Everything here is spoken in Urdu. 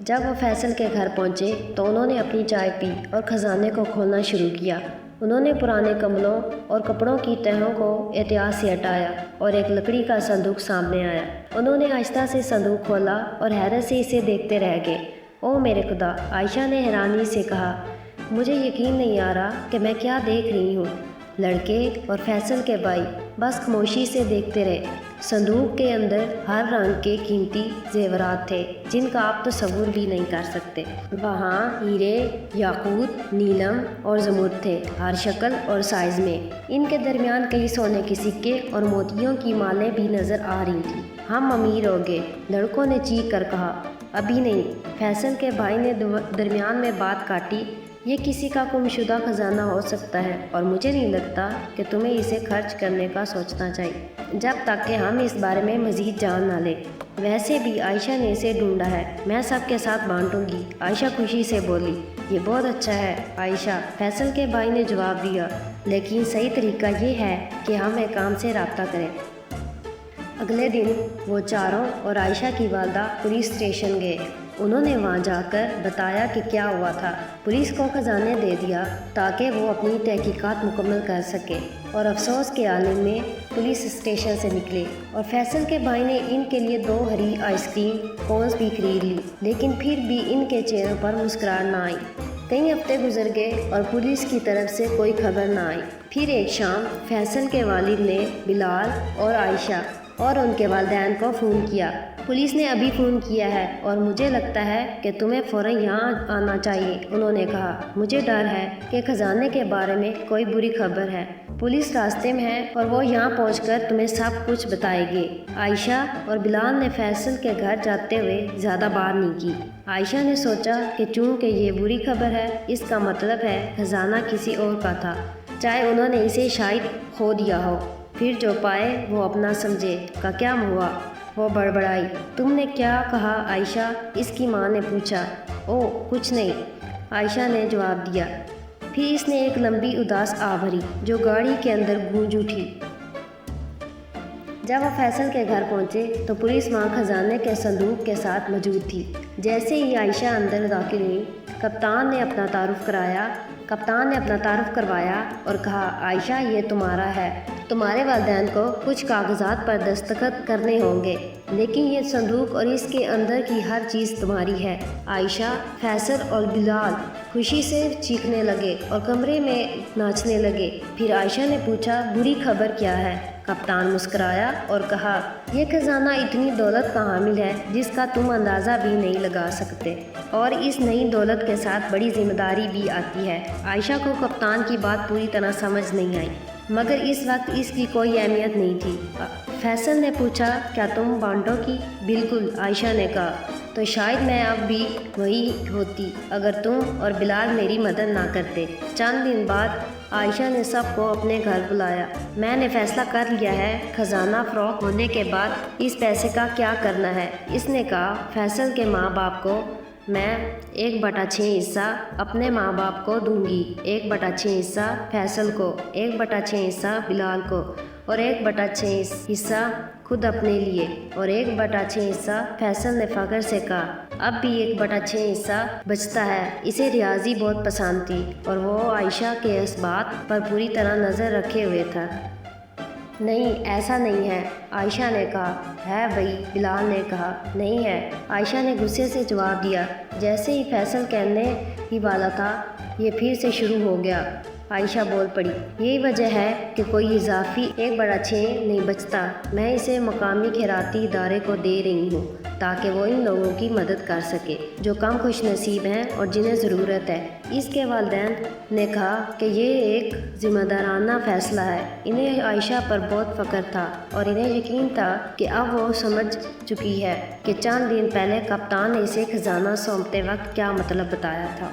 جب وہ فیصل کے گھر پہنچے تو انہوں نے اپنی چائے پی اور خزانے کو کھولنا شروع کیا۔ انہوں نے پرانے کمبلوں اور کپڑوں کی تہوں کو احتیاط سے ہٹایا اور ایک لکڑی کا صندوق سامنے آیا۔ انہوں نے آہستہ سے صندوق کھولا اور حیرت سے اسے دیکھتے رہ گئے۔ او میرے خدا! عائشہ نے حیرانی سے کہا، مجھے یقین نہیں آ رہا کہ میں کیا دیکھ رہی ہوں۔ لڑکے اور فیصل کے بھائی بس خاموشی سے دیکھتے رہے۔ صندوق کے اندر ہر رنگ کے قیمتی زیورات تھے جن کا آپ تصور بھی نہیں کر سکتے۔ وہاں ہیرے، یاقوت، نیلم اور زمرد تھے، ہر شکل اور سائز میں۔ ان کے درمیان کئی سونے کے سکے اور موتیوں کی مالیں بھی نظر آ رہی تھیں۔ ہم امیر ہو گئے، لڑکوں نے چیخ کر کہا۔ ابھی نہیں، فیصل کے بھائی نے درمیان میں بات کاٹی، یہ کسی کا گم شدہ خزانہ ہو سکتا ہے اور مجھے نہیں لگتا کہ تمہیں اسے خرچ کرنے کا سوچنا چاہیے جب تک کہ ہم اس بارے میں مزید جان نہ لیں۔ ویسے بھی عائشہ نے اسے ڈھونڈا ہے، میں سب کے ساتھ بانٹوں گی۔ عائشہ خوشی سے بولی۔ یہ بہت اچھا ہے عائشہ، فیصل کے بھائی نے جواب دیا، لیکن صحیح طریقہ یہ ہے کہ ہم حکام سے رابطہ کریں۔ اگلے دن وہ چاروں اور عائشہ کی والدہ پولیس اسٹیشن گئے۔ انہوں نے وہاں جا کر بتایا کہ کیا ہوا تھا۔ پولیس کو خزانے دے دیا تاکہ وہ اپنی تحقیقات مکمل کر سکے، اور افسوس کے عالم میں پولیس اسٹیشن سے نکلے اور فیصل کے بھائی نے ان کے لیے 2 ہری آئس کریم کونز بھی خرید لی، لیکن پھر بھی ان کے چہروں پر مسکراہٹ نہ آئی۔ کئی ہفتے گزر گئے اور پولیس کی طرف سے کوئی خبر نہ آئی۔ پھر ایک شام فیصل کے والد نے بلال اور عائشہ اور ان کے والدین کو فون کیا۔ پولیس نے ابھی فون کیا ہے اور مجھے لگتا ہے کہ تمہیں فوراً یہاں آنا چاہیے، انہوں نے کہا۔ مجھے ڈر ہے کہ خزانے کے بارے میں کوئی بری خبر ہے۔ پولیس راستے میں ہے اور وہ یہاں پہنچ کر تمہیں سب کچھ بتائے گی۔ عائشہ اور بلال نے فیصل کے گھر جاتے ہوئے زیادہ بات نہیں کی۔ عائشہ نے سوچا کہ چونکہ یہ بری خبر ہے، اس کا مطلب ہے خزانہ کسی اور کا تھا، چاہے انہوں نے اسے شاید کھو دیا ہو۔ پھر جو پائے وہ اپنا سمجھے کا کیا ہوا؟ وہ بڑبڑائی۔ تم نے کیا کہا عائشہ؟ اس کی ماں نے پوچھا۔ او کچھ نہیں، عائشہ نے جواب دیا۔ پھر اس نے ایک لمبی اداس آہ بھری جو گاڑی کے اندر گونج اٹھی۔ جب وہ فیصل کے گھر پہنچے تو پولیس وہاں خزانے کے صندوق کے ساتھ موجود تھی۔ جیسے ہی عائشہ اندر داخل ہوئی، کپتان نے اپنا تعارف کروایا اور کہا، عائشہ یہ تمہارا ہے۔ تمہارے والدین کو کچھ کاغذات پر دستخط کرنے ہوں گے، لیکن یہ صندوق اور اس کے اندر کی ہر چیز تمہاری ہے۔ عائشہ، فیصل اور بلال خوشی سے چیخنے لگے اور کمرے میں ناچنے لگے۔ پھر عائشہ نے پوچھا، بری خبر کیا ہے؟ کپتان مسکرایا اور کہا، یہ خزانہ اتنی دولت کا حامل ہے جس کا تم اندازہ بھی نہیں لگا سکتے، اور اس نئی دولت کے ساتھ بڑی ذمہ داری بھی آتی ہے۔ عائشہ کو کپتان کی بات پوری طرح سمجھ نہیں آئی، مگر اس وقت اس کی کوئی اہمیت نہیں تھی۔ فیصل نے پوچھا، کیا تم بانٹو گی؟ بالکل، عائشہ نے کہا۔ تو شاید میں اب بھی وہی ہوتی اگر تم اور بلال میری مدد نہ کرتے۔ چند دن بعد عائشہ نے سب کو اپنے گھر بلایا۔ میں نے فیصلہ کر لیا ہے، خزانہ فروخت ہونے کے بعد اس پیسے کا کیا کرنا ہے، اس نے کہا۔ فیصل کے ماں باپ کو میں 1/6 حصہ اپنے ماں باپ کو دوں گی، 1/6 حصہ فیصل کو، 1/6 حصہ بلال کو، اور 1/6 حصہ خود اپنے لیے، اور 1/6 حصہ فیصل نے فخر سے کہا۔ اب بھی 1/6 حصہ بچتا ہے۔ اسے ریاضی بہت پسند تھی اور وہ عائشہ کے اس بات پر پوری طرح نظر رکھے ہوئے تھا۔ نہیں، ایسا نہیں ہے، عائشہ نے کہا۔ ہے بھائی، بلال نے کہا۔ نہیں ہے، عائشہ نے غصے سے جواب دیا۔ جیسے ہی فیصل کہنے ہی والا تھا، یہ پھر سے شروع ہو گیا۔ عائشہ بول پڑی، یہی وجہ ہے کہ کوئی اضافی 1/6 نہیں بچتا۔ میں اسے مقامی خیراتی ادارے کو دے رہی ہوں تاکہ وہ ان لوگوں کی مدد کر سکے جو کم خوش نصیب ہیں اور جنہیں ضرورت ہے۔ اس کے والدین نے کہا کہ یہ ایک ذمہ دارانہ فیصلہ ہے۔ انہیں عائشہ پر بہت فخر تھا اور انہیں یقین تھا کہ اب وہ سمجھ چکی ہے کہ چند دن پہلے کپتان نے اسے خزانہ سونپتے وقت کیا مطلب بتایا تھا۔